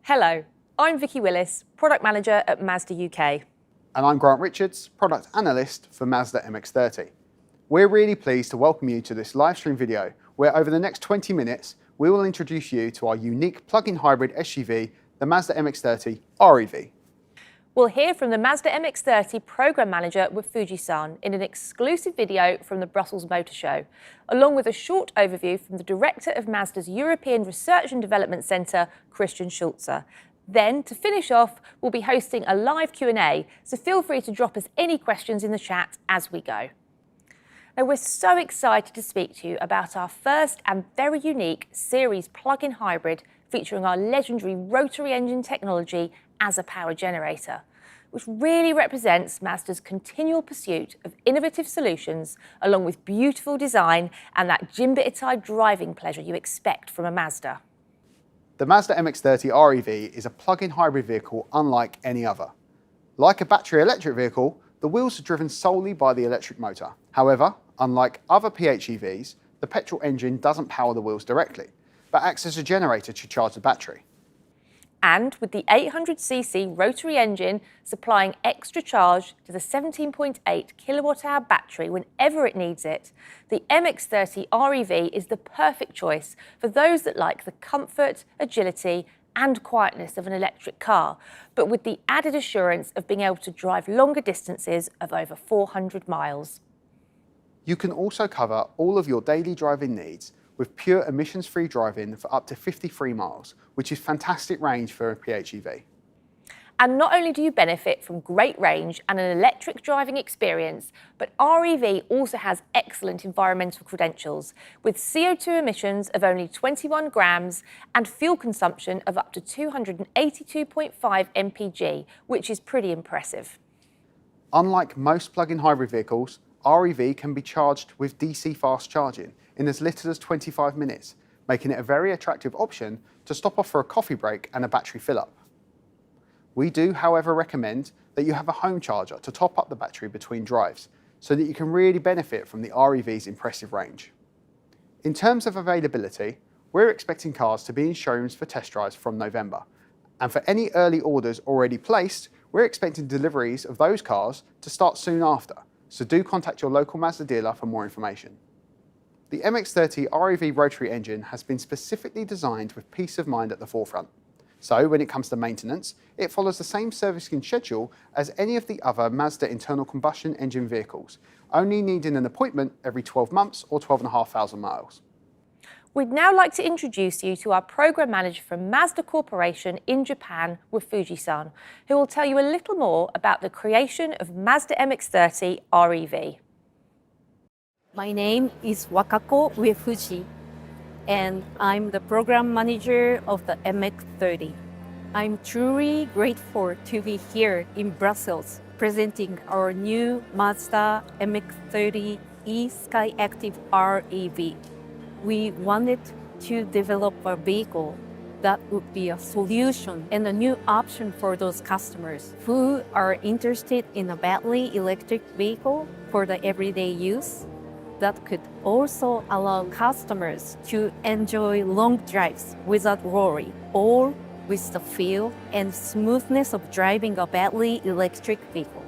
Hello, I'm Vicky Willis, Product Manager at Mazda UK. And I'm Grant Richards, Product Analyst for Mazda MX30. We're really pleased to welcome you to this live stream video where over the next 20 minutes we will introduce you to our unique plug-in hybrid SUV, the Mazda MX30 R-EV. We'll hear from the Mazda MX30 Programme Manager with Fuji-san in an exclusive video from the Brussels Motor Show, along with a short overview from the Director of Mazda's European Research and Development Centre, Christian Schulze. Then, to finish off, we'll be hosting a live Q&A, so feel free to drop us any questions in the chat as we go. Now, we're so excited to speak to you about our first and very unique series plug-in hybrid featuring our legendary rotary engine technology as a power generator, which really represents Mazda's continual pursuit of innovative solutions along with beautiful design and that Jimbititai driving pleasure you expect from a Mazda. The Mazda MX30 R-EV is a plug-in hybrid vehicle unlike any other. Like a battery electric vehicle, the wheels are driven solely by the electric motor. However, unlike other PHEVs, the petrol engine doesn't power the wheels directly, but acts as a generator to charge the battery. And with the 800cc rotary engine supplying extra charge to the 17.8 kilowatt-hour battery whenever it needs it, the MX30 R-EV is the perfect choice for those that like the comfort, agility and quietness of an electric car, but with the added assurance of being able to drive longer distances of over 400 miles. You can also cover all of your daily driving needs with pure emissions-free driving for up to 53 miles, which is fantastic range for a PHEV. And not only do you benefit from great range and an electric driving experience, but R-EV also has excellent environmental credentials, with CO2 emissions of only 21 grams and fuel consumption of up to 282.5 mpg, which is pretty impressive. Unlike most plug-in hybrid vehicles, R-EV can be charged with DC fast charging in as little as 25 minutes, making it a very attractive option to stop off for a coffee break and a battery fill-up. We do, however, recommend that you have a home charger to top up the battery between drives, so that you can really benefit from the R-EV's impressive range. In terms of availability, we're expecting cars to be in showrooms for test drives from November, and for any early orders already placed, we're expecting deliveries of those cars to start soon after, so do contact your local Mazda dealer for more information. The MX30 R-EV rotary engine has been specifically designed with peace of mind at the forefront. So when it comes to maintenance, it follows the same servicing schedule as any of the other Mazda internal combustion engine vehicles, only needing an appointment every 12 months or 12,500 miles. We'd now like to introduce you to our Programme Manager from Mazda Corporation in Japan with Fuji-san, who will tell you a little more about the creation of Mazda MX30 R-EV. My name is Wakako with Fuji, and I'm the Program Manager of the MX30. I'm truly grateful to be here in Brussels presenting our new Mazda MX30 eSkyActiv R-EV. We wanted to develop a vehicle that would be a solution and a new option for those customers who are interested in a battery electric vehicle for the everyday use that could also allow customers to enjoy long drives without worry, or with the feel and smoothness of driving a battery electric vehicle.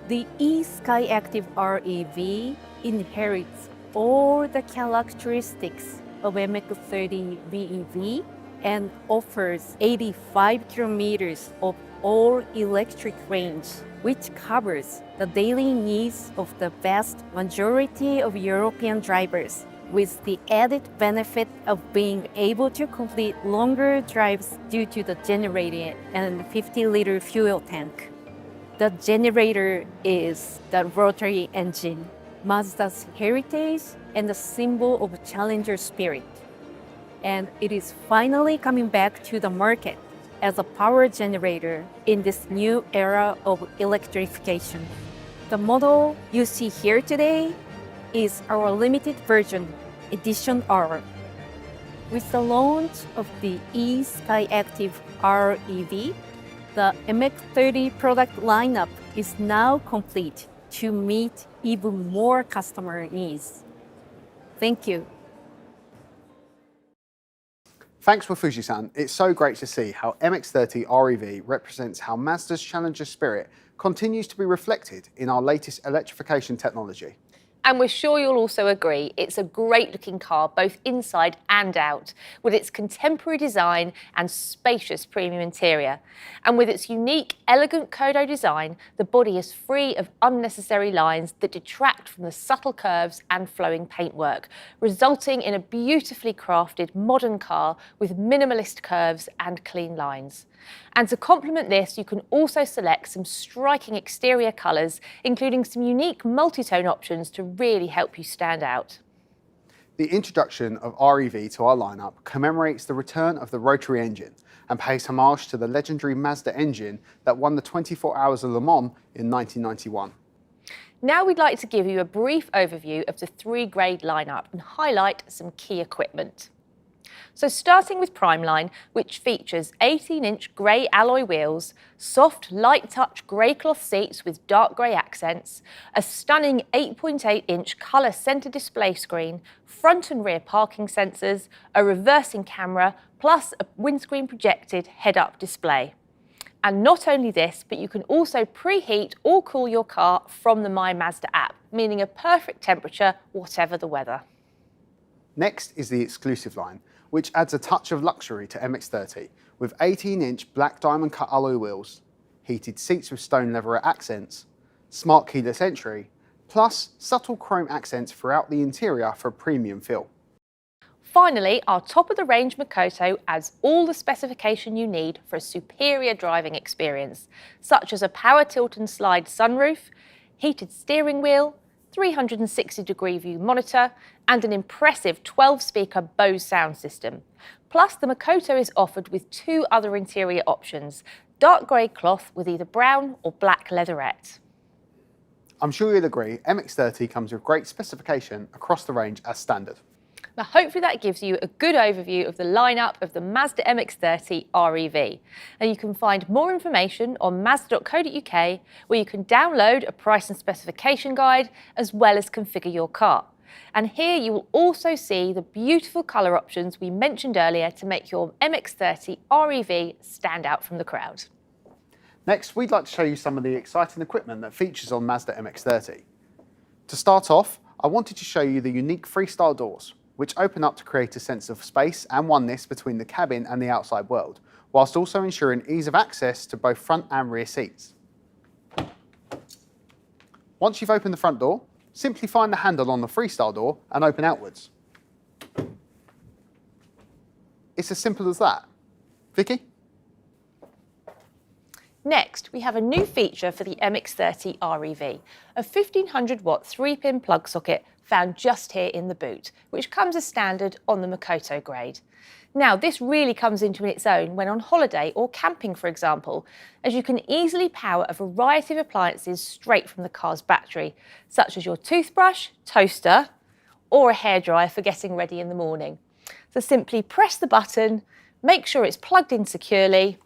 The eSkyActiv R-EV inherits all the characteristics of MX30 BEV and offers 85 kilometers of all-electric range, which covers the daily needs of the vast majority of European drivers, with the added benefit of being able to complete longer drives due to the generator and 50-liter fuel tank. The generator is the rotary engine, Mazda's heritage and a symbol of challenger spirit. And it is finally coming back to the market as a power generator in this new era of electrification. The model you see here today is our limited version, Edition R. With the launch of the eSkyActiv R-EV, the MX30 product lineup is now complete to meet even more customer needs. Thank you. Thanks for Fuji-san. It's so great to see how MX30 R-EV represents how Mazda's Challenger spirit continues to be reflected in our latest electrification technology. And we're sure you'll also agree it's a great looking car both inside and out, with its contemporary design and spacious premium interior. And with its unique, elegant Kodo design, the body is free of unnecessary lines that detract from the subtle curves and flowing paintwork, resulting in a beautifully crafted modern car with minimalist curves and clean lines. And to complement this, you can also select some striking exterior colours, including some unique multi-tone options to really help you stand out. The introduction of R-EV to our lineup commemorates the return of the rotary engine and pays homage to the legendary Mazda engine that won the 24 Hours of Le Mans in 1991. Now we'd like to give you a brief overview of the 3-grade lineup and highlight some key equipment. So starting with Primeline, which features 18-inch grey alloy wheels, soft light touch grey cloth seats with dark grey accents, a stunning 8.8-inch colour centre display screen, front and rear parking sensors, a reversing camera, plus a windscreen projected head-up display. And not only this, but you can also preheat or cool your car from the My Mazda app, meaning a perfect temperature whatever the weather. Next is the exclusive line, which adds a touch of luxury to MX30 with 18-inch black diamond cut alloy wheels, heated seats with stone leather accents, smart keyless entry, plus subtle chrome accents throughout the interior for a premium feel. Finally, our top-of-the-range Makoto adds all the specification you need for a superior driving experience, such as a power tilt and slide sunroof, heated steering wheel, 360-degree view monitor, and an impressive 12-speaker Bose sound system. Plus, the Makoto is offered with 2 other interior options, dark grey cloth with either brown or black leatherette. I'm sure you'll agree, MX30 comes with great specification across the range as standard. Now, hopefully that gives you a good overview of the lineup of the Mazda MX30 R-EV. And you can find more information on mazda.co.uk, where you can download a price and specification guide, as well as configure your car. And here you will also see the beautiful colour options we mentioned earlier to make your MX30 R-EV stand out from the crowd. Next, we'd like to show you some of the exciting equipment that features on Mazda MX30. To start off, I wanted to show you the unique freestyle doors, which open up to create a sense of space and oneness between the cabin and the outside world, whilst also ensuring ease of access to both front and rear seats. Once you've opened the front door, simply find the handle on the freestyle door and open outwards. It's as simple as that. Vicky? Next, we have a new feature for the MX30 R-EV, a 1500-watt 3-pin plug socket found just here in the boot, which comes as standard on the Makoto grade. Now, this really comes into its own when on holiday or camping, for example, as you can easily power a variety of appliances straight from the car's battery, such as your toothbrush, toaster, or a hairdryer for getting ready in the morning. So simply press the button, make sure it's plugged in securely,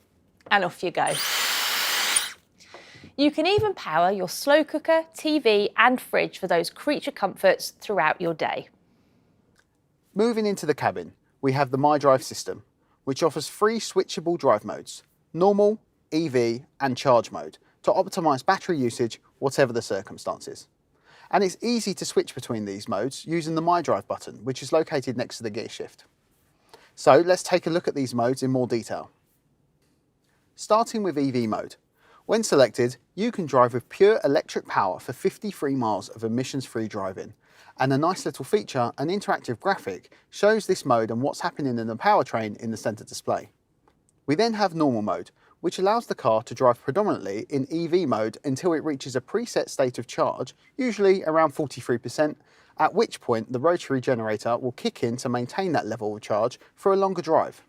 and off you go. You can even power your slow cooker, TV and fridge for those creature comforts throughout your day. Moving into the cabin, we have the MyDrive system, which offers 3 switchable drive modes, normal, EV and charge mode, to optimise battery usage whatever the circumstances. And it's easy to switch between these modes using the MyDrive button, which is located next to the gear shift. So let's take a look at these modes in more detail. Starting with EV mode. When selected, you can drive with pure electric power for 53 miles of emissions-free driving. And a nice little feature, an interactive graphic, shows this mode and what's happening in the powertrain in the centre display. We then have normal mode, which allows the car to drive predominantly in EV mode until it reaches a preset state of charge, usually around 43%, at which point the rotary generator will kick in to maintain that level of charge for a longer drive.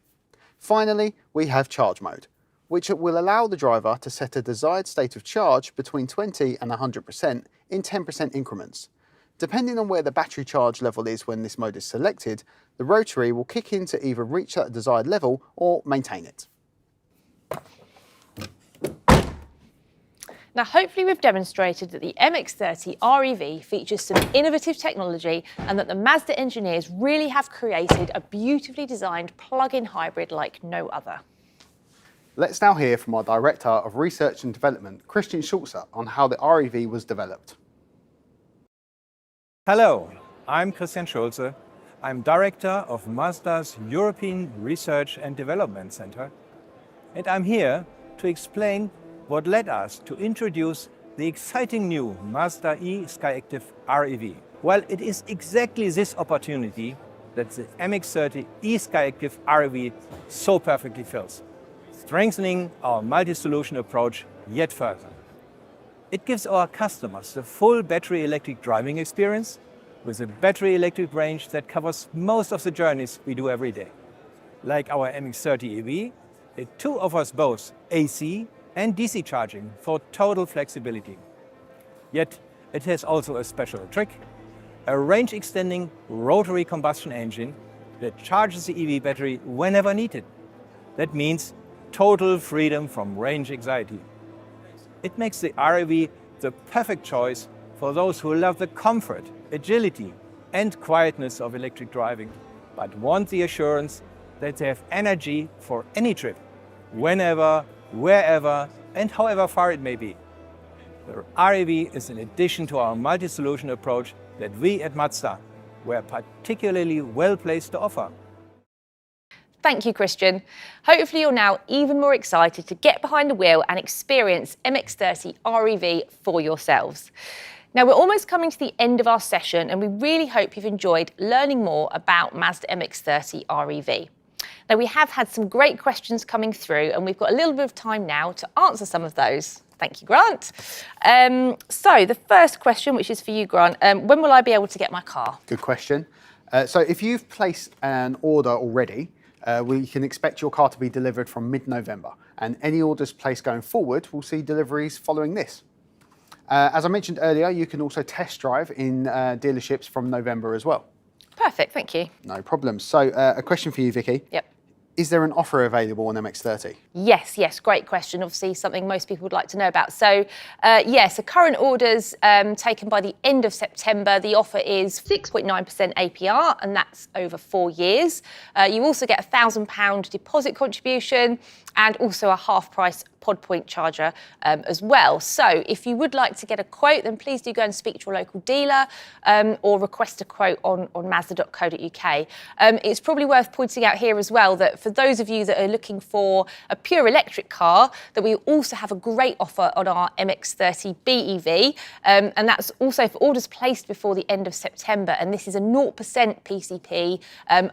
Finally, we have charge mode, which will allow the driver to set a desired state of charge between 20 and 100% in 10% increments. Depending on where the battery charge level is when this mode is selected, the rotary will kick in to either reach that desired level or maintain it. Now, hopefully we've demonstrated that the MX30 R-EV features some innovative technology and that the Mazda engineers really have created a beautifully designed plug-in hybrid like no other. Let's now hear from our Director of Research and Development, Christian Schulze, on how the R-EV was developed. Hello, I'm Christian Schulze. I'm Director of Mazda's European Research and Development Center, and I'm here to explain what led us to introduce the exciting new Mazda e-Skyactiv R-EV. Well, it is exactly this opportunity that the MX30 e-Skyactiv R-EV so perfectly fills, strengthening our multi-solution approach yet further. It gives our customers the full battery electric driving experience with a battery electric range that covers most of the journeys we do every day. Like our MX30 EV, it too offers both AC and DC charging for total flexibility. Yet it has also a special trick, a range-extending rotary combustion engine that charges the EV battery whenever needed. That means total freedom from range anxiety. It makes the R-EV the perfect choice for those who love the comfort, agility and quietness of electric driving, but want the assurance that they have energy for any trip, whenever, wherever and however far it may be. The R-EV is an addition to our multi-solution approach that we at Mazda were particularly well placed to offer. Thank you, Christian. Hopefully you're now even more excited to get behind the wheel and experience MX30 R-EV for yourselves. Now, we're almost coming to the end of our session and we really hope you've enjoyed learning more about Mazda MX30 R-EV. Now, we have had some great questions coming through and we've got a little bit of time now to answer some of those. Thank you, Grant. So the first question, which is for you, Grant, when will I be able to get my car? Good question. So if you've placed an order already, we can expect your car to be delivered from mid-November, and any orders placed going forward will see deliveries following this. As I mentioned earlier, you can also test drive in dealerships from November as well. Perfect, thank you. No problem. So a question for you, Vicky. Yep. Is there an offer available on MX30? Yes, great question. Obviously, something most people would like to know about. So, so current orders taken by the end of September, the offer is 6.9% APR, and that's over 4 years. You also get a £1,000 deposit contribution and also a half-price pod point charger as well. So if you would like to get a quote, then please do go and speak to your local dealer or request a quote on Mazda.co.uk. It's probably worth pointing out here as well that for those of you that are looking for a pure electric car, that we also have a great offer on our MX30 BEV, and that's also for orders placed before the end of September, and this is a 0% PCP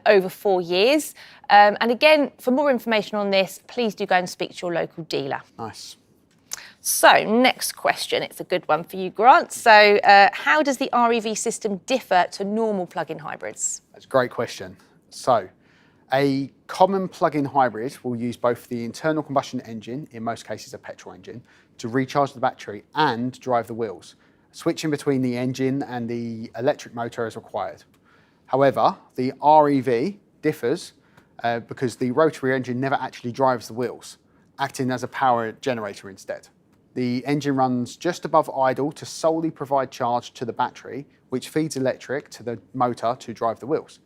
over 4 years. And again, for more information on this, please do go and speak to your local dealer. Nice. So, next question. It's a good one for you, Grant. So, how does the R-EV system differ to normal plug-in hybrids? That's a great question. So, a common plug-in hybrid will use both the internal combustion engine, in most cases a petrol engine, to recharge the battery and drive the wheels. Switching between the engine and the electric motor is required. However, the R-EV differs because the rotary engine never actually drives the wheels, acting as a power generator instead. The engine runs just above idle to solely provide charge to the battery, which feeds electric to the motor to drive the wheels.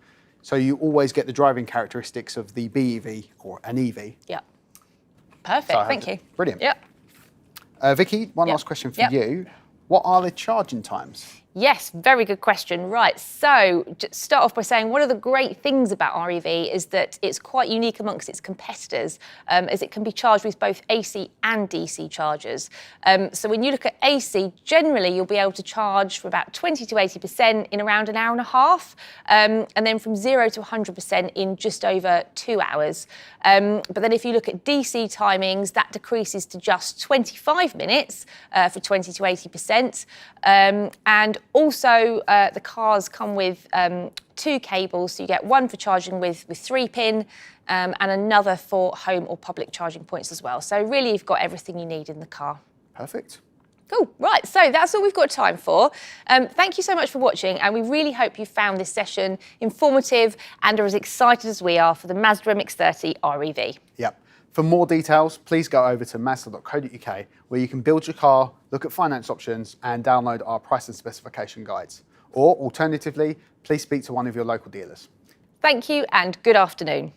So you always get the driving characteristics of the BEV or an EV. Yeah. Perfect, thank you. Brilliant. Yeah. Vicky, one last question for you. What are the charging times? Yes, very good question. Right, so just start off by saying one of the great things about R-EV is that it's quite unique amongst its competitors, as it can be charged with both AC and DC chargers. So when you look at AC, generally you'll be able to charge for about 20 to 80% in around an hour and a half, and then from 0 to 100% in just over 2 hours. But then if you look at DC timings, that decreases to just 25 minutes for 20 to 80%. And also, the cars come with 2 cables, so you get one for charging with 3-pin and another for home or public charging points as well. So really, you've got everything you need in the car. Perfect. Cool. Right, so that's all we've got time for. Thank you so much for watching, and we really hope you found this session informative and are as excited as we are for the Mazda MX30 R-EV. Yep. For more details, please go over to mazda.co.uk, where you can build your car, look at finance options and download our price and specification guides. Or alternatively, please speak to one of your local dealers. Thank you and good afternoon.